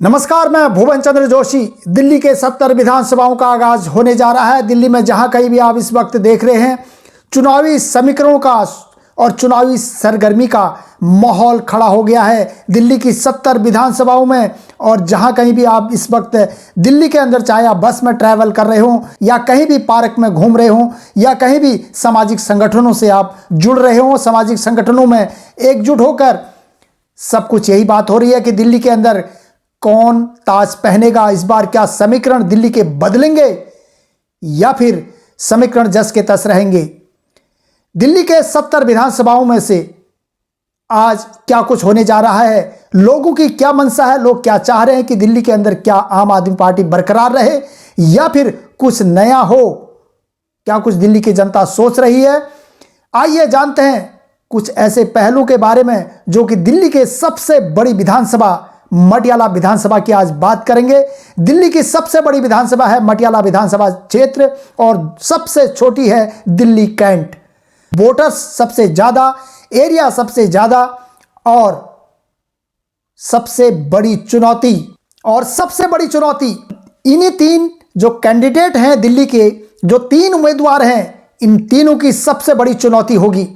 नमस्कार, मैं भुवन चंद्र जोशी। दिल्ली के 70 विधानसभाओं का आगाज होने जा रहा है। दिल्ली में जहां कहीं भी आप इस वक्त देख रहे हैं, चुनावी समीकरणों का और चुनावी सरगर्मी का माहौल खड़ा हो गया है दिल्ली की 70 विधानसभाओं में। और जहां कहीं भी आप इस वक्त दिल्ली के अंदर, चाहे आप बस में ट्रैवल कर रहे हो या कहीं भी पार्क में घूम रहे हो या कहीं भी सामाजिक संगठनों से आप जुड़ रहे हो, सामाजिक संगठनों में एकजुट होकर सब कुछ यही बात हो रही है कि दिल्ली के अंदर कौन ताज पहनेगा। इस बार क्या समीकरण दिल्ली के बदलेंगे या फिर समीकरण जस के तस रहेंगे। दिल्ली के 70 विधानसभाओं में से आज क्या कुछ होने जा रहा है, लोगों की क्या मंशा है, लोग क्या चाह रहे हैं कि दिल्ली के अंदर क्या आम आदमी पार्टी बरकरार रहे या फिर कुछ नया हो, क्या कुछ दिल्ली की जनता सोच रही है। आइए जानते हैं कुछ ऐसे पहलू के बारे में जो कि दिल्ली के सबसे बड़ी विधानसभा मटियाला विधानसभा की आज बात करेंगे। दिल्ली की सबसे बड़ी विधानसभा है मटियाला विधानसभा क्षेत्र और सबसे छोटी है दिल्ली कैंट। वोटर्स सबसे ज्यादा, एरिया सबसे ज्यादा और सबसे बड़ी चुनौती इन्हीं तीन जो कैंडिडेट हैं दिल्ली के, जो तीन उम्मीदवार हैं, इन तीनों की सबसे बड़ी चुनौती होगी।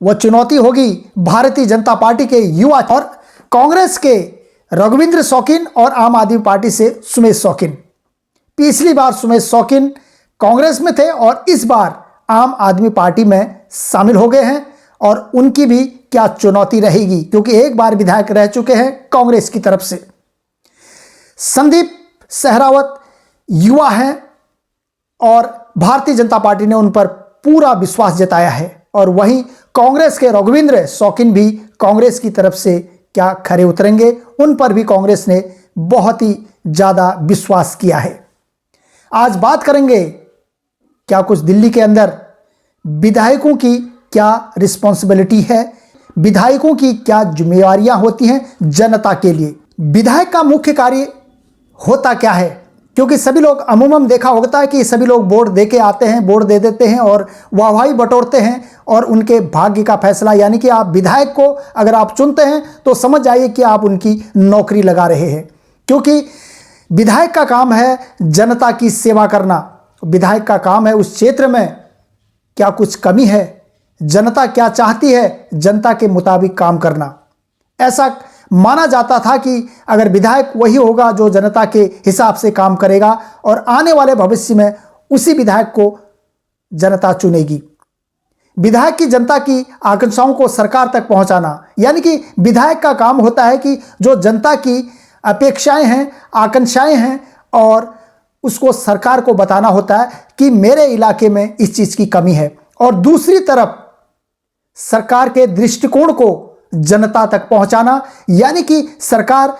वह चुनौती होगी भारतीय जनता पार्टी के युवा और कांग्रेस के रघुवींद्र शौकीन और आम आदमी पार्टी से सुमेश शौकीन। पिछली बार सुमेश शौकीन कांग्रेस में थे और इस बार आम आदमी पार्टी में शामिल हो गए हैं और उनकी भी क्या चुनौती रहेगी, क्योंकि एक बार विधायक रह चुके हैं कांग्रेस की तरफ से। संदीप सहरावत युवा हैं और भारतीय जनता पार्टी ने उन पर पूरा विश्वास जताया है। और वहीं कांग्रेस के रघुवींद्र शौकीन भी कांग्रेस की तरफ से क्या खरे उतरेंगे, उन पर भी कांग्रेस ने बहुत ही ज्यादा विश्वास किया है। आज बात करेंगे क्या कुछ दिल्ली के अंदर विधायकों की क्या रिस्पॉन्सिबिलिटी है, विधायकों की क्या जिम्मेवारियां होती हैं जनता के लिए, विधायक का मुख्य कार्य होता क्या है। क्योंकि सभी लोग अमूमन देखा होता है कि सभी लोग वोट दे के आते हैं, वोट दे देते हैं और वाहवाही बटोरते हैं और उनके भाग्य का फैसला, यानी कि आप विधायक को अगर आप चुनते हैं तो समझ जाइए कि आप उनकी नौकरी लगा रहे हैं। क्योंकि विधायक का काम है जनता की सेवा करना। विधायक का काम है उस क्षेत्र में क्या कुछ कमी है, जनता क्या चाहती है, जनता के मुताबिक काम करना। ऐसा माना जाता था कि अगर विधायक वही होगा जो जनता के हिसाब से काम करेगा और आने वाले भविष्य में उसी विधायक को जनता चुनेगी। विधायक की जनता की आकांक्षाओं को सरकार तक पहुंचाना, यानी कि विधायक का काम होता है कि जो जनता की अपेक्षाएं हैं, आकांक्षाएं हैं और उसको सरकार को बताना होता है कि मेरे इलाके में इस चीज की कमी है। और दूसरी तरफ सरकार के दृष्टिकोण को जनता तक पहुंचाना, यानी कि सरकार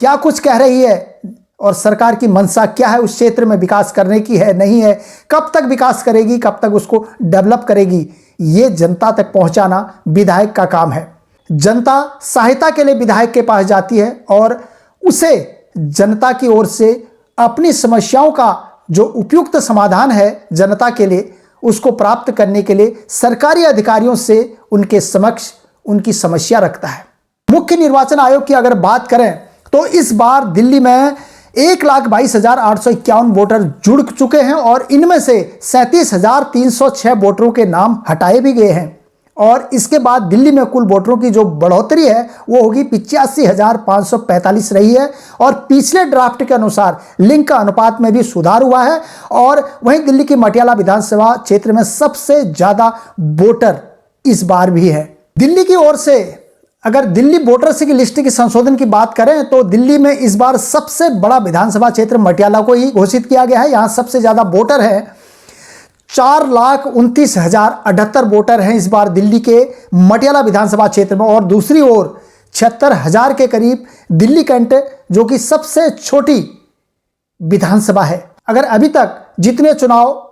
क्या कुछ कह रही है और सरकार की मंशा क्या है, उस क्षेत्र में विकास करने की है नहीं है, कब तक विकास करेगी, कब तक उसको डेवलप करेगी, ये जनता तक पहुंचाना विधायक का काम है। जनता सहायता के लिए विधायक के पास जाती है और उसे जनता की ओर से अपनी समस्याओं का जो उपयुक्त समाधान है जनता के लिए, उसको प्राप्त करने के लिए सरकारी अधिकारियों से उनके समक्ष उनकी समस्या रखता है। मुख्य निर्वाचन आयोग की अगर बात करें तो इस बार दिल्ली में 1,22,851 वोटर जुड़ चुके हैं और इनमें से 37,306 वोटरों के नाम हटाए भी गए हैं। और इसके बाद दिल्ली में कुल वोटरों की जो बढ़ोतरी है वो होगी 85,545 रही है और पिछले ड्राफ्ट के अनुसार लिंग का अनुपात में भी सुधार हुआ है। और वहीं दिल्ली की मटियाला विधानसभा क्षेत्र में सबसे ज्यादा वोटर इस बार भी है। दिल्ली की ओर से अगर दिल्ली वोटर्स की लिस्ट की संशोधन की बात करें तो दिल्ली में इस बार सबसे बड़ा विधानसभा क्षेत्र मटियाला को ही घोषित किया गया है। यहां सबसे ज्यादा वोटर है, 4,29,078 वोटर हैं इस बार दिल्ली के मटियाला विधानसभा क्षेत्र में। और दूसरी ओर 76,000 के करीब दिल्ली कैंट, जो कि सबसे छोटी विधानसभा है। अगर अभी तक जितने चुनाव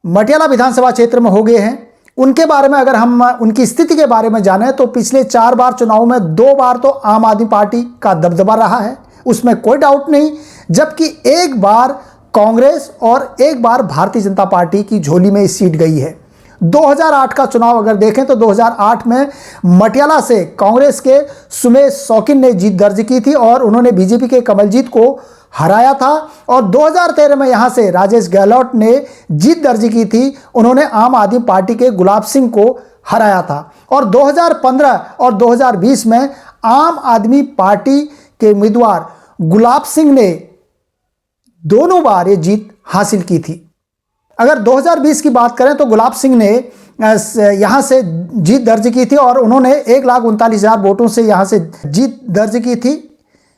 मटियाला विधानसभा क्षेत्र में हो गए हैं उनके बारे में अगर हम उनकी स्थिति के बारे में जानें तो पिछले 4 बार चुनाव में 2 बार तो आम आदमी पार्टी का दबदबा रहा है, उसमें कोई डाउट नहीं। जबकि एक बार कांग्रेस और एक बार भारतीय जनता पार्टी की झोली में सीट गई है। 2008 का चुनाव अगर देखें तो 2008 में मटियाला से कांग्रेस के सुमेश शौकीन ने जीत दर्ज की थी और उन्होंने बीजेपी के कमलजीत को हराया था। और 2013 में यहां से राजेश गहलोत ने जीत दर्ज की थी, उन्होंने आम आदमी पार्टी के गुलाब सिंह को हराया था। और 2015 और 2020 में आम आदमी पार्टी के उम्मीदवार गुलाब सिंह ने दोनों बार ये जीत हासिल की थी। अगर 2020 की बात करें तो गुलाब सिंह ने यहां से जीत दर्ज की थी और उन्होंने 1,39,000 वोटों से यहां से जीत दर्ज की थी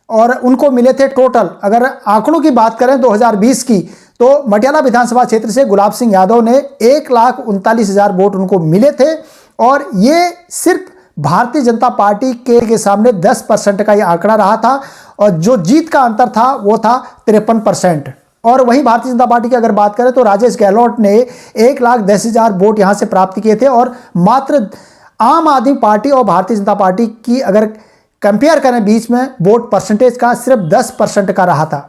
और उनको मिले थे टोटल, अगर आंकड़ों की बात करें 2020 की, तो मटियाला विधानसभा क्षेत्र से गुलाब सिंह यादव ने 1,39,000 वोट उनको मिले थे और ये सिर्फ भारतीय जनता पार्टी के सामने 10% का ये आंकड़ा रहा था और जो जीत का अंतर था वो था 53%। और वहीं भारतीय जनता पार्टी की अगर बात करें तो राजेश गहलोत ने 1,10,000 वोट यहां से प्राप्त किए थे और मात्र आम आदमी पार्टी और भारतीय जनता पार्टी की अगर कंपेयर करें बीच में वोट परसेंटेज का सिर्फ 10% का रहा था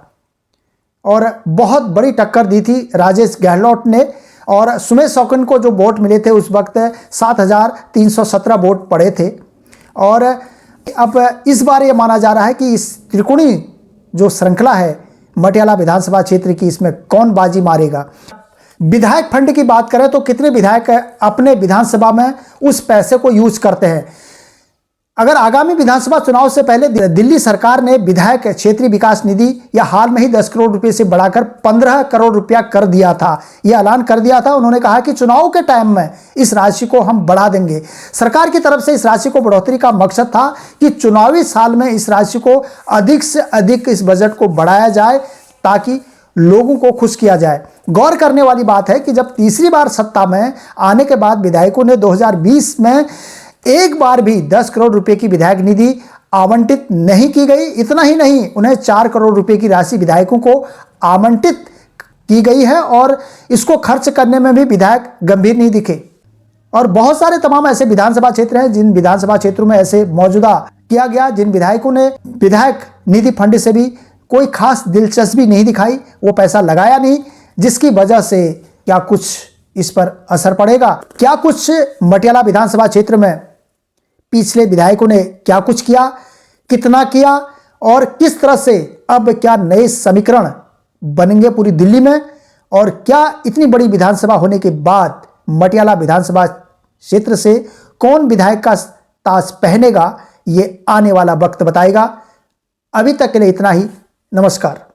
और बहुत बड़ी टक्कर दी थी राजेश गहलोत ने। और सुमेश शौकीन को जो वोट मिले थे उस वक्त 7,317 वोट पड़े थे। और अब इस बार ये माना जा रहा है कि इस त्रिकोणीय जो श्रृंखला है मटियाला विधानसभा क्षेत्र की, इसमें कौन बाजी मारेगा। विधायक फंड की बात करें तो कितने विधायक अपने विधानसभा में उस पैसे को यूज करते हैं। अगर आगामी विधानसभा चुनाव से पहले दिल्ली सरकार ने विधायक क्षेत्रीय विकास निधि या हाल में ही 10 करोड़ रुपए से बढ़ाकर 15 करोड़ रुपया कर दिया था, यह ऐलान कर दिया था। उन्होंने कहा कि चुनाव के टाइम में इस राशि को हम बढ़ा देंगे। सरकार की तरफ से इस राशि को बढ़ोतरी का मकसद था कि चुनावी साल में इस राशि को अधिक से अधिक इस बजट को बढ़ाया जाए ताकि लोगों को खुश किया जाए। गौर करने वाली बात है कि जब तीसरी बार सत्ता में आने के बाद विधायकों ने 2020 में एक बार भी 10 करोड़ रुपए की विधायक निधि आवंटित नहीं की गई। इतना ही नहीं, उन्हें 4 करोड़ रुपए की राशि विधायकों को आवंटित की गई है और इसको खर्च करने में भी विधायक गंभीर नहीं दिखे। और बहुत सारे तमाम ऐसे विधानसभा क्षेत्र हैं जिन विधानसभा क्षेत्रों में ऐसे मौजूदा किया गया, जिन विधायकों ने विधायक निधि फंड से भी कोई खास दिलचस्पी नहीं दिखाई, वो पैसा लगाया नहीं, जिसकी वजह से क्या कुछ इस पर असर पड़ेगा। क्या कुछ मटियाला विधानसभा क्षेत्र में पिछले विधायकों ने क्या कुछ किया, कितना किया और किस तरह से अब क्या नए समीकरण बनेंगे पूरी दिल्ली में, और क्या इतनी बड़ी विधानसभा होने के बाद मटियाला विधानसभा क्षेत्र से कौन विधायक का ताज पहनेगा, ये आने वाला वक्त बताएगा। अभी तक के लिए इतना ही। नमस्कार।